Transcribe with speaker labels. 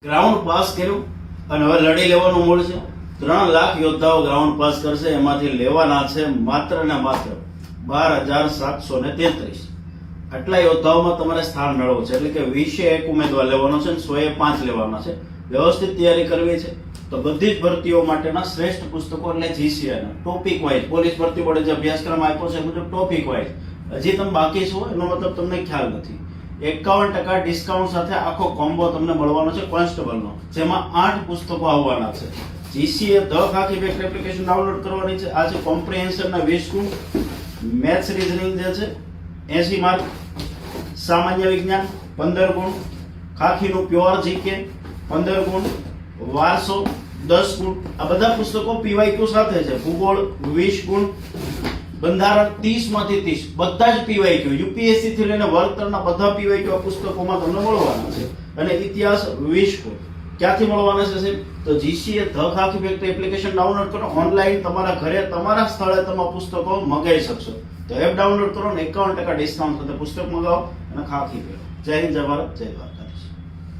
Speaker 1: Ground pass કર્યું અને હવે લડી લેવાનું મૂળ છે. 3 લાખ યોદ્ધાઓ ગ્રાઉન્ડ પાસ કરશે, એમાંથી લેવાના છે માત્ર ને માત્ર 12,733. આટલા યોદ્ધાઓમાં તમારે સ્થાન મેળવવું છે, એટલે કે 20 ઉમેદવાર લેવાનો છે અને 105 લેવાના છે. વ્યવસ્થિત તૈયારી કરવી છે તો બધી જ ભરતીઓ માટેના શ્રેષ્ઠ પુસ્તકો એટલે GCI ના ટોપિક વાઇઝ પોલીસ ભરતી બોર્ડે જે અભ્યાસક્રમ આપ્યો છે મુજબ ટોપિક વાઇઝ. હજી તમે બાકી છો એનો મતલબ તમને ખ્યાલ નથી. 51% ડિસ્કાઉન્ટ સાથે આખો કોમ્બો તમને મળવાનો છે કોન્સ્ટેબલનો, જેમાં 8 પુસ્તકો આવવાના છે. GCA the Khakhi fact application download કરવાની છે. આ છે કોમ્પ્રિહેન્શનના 20 ગુણ, મેથ્સ રીઝનિંગ જે છે 80 માર્ક, સામાન્ય વિજ્ઞાન 15 ગુણ, ખાખીનું પ્યોર જીકે 15 ગુણ, વારસો 10 ગુણ. આ બધા પુસ્તકો PYQ સાથે છે. ભૂગોળ 20 ગુણ, બંધારણ 30 માંથી 30, બધા જ PYQ UPSC થી લઈને વર્તરના બધા PYQ આ પુસ્તકોમાં તમને મળવાના છે. અને ઇતિહાસ 20 ગુણ. ક્યાંથી મળવાના છે સાહેબ? તો GCA the Khakhi fact application download કરો, ઓનલાઈન તમારા ઘરે તમારા સ્થળે તમે પુસ્તકો મંગાવી શકશો. તો એપ ડાઉનલોડ કરો ને 51% ડિસ્કાઉન્ટ સાથે પુસ્તક મંગાવો અને ખાખી પહેરો. જય હિન્દ, જય ભારત, જય ભારત.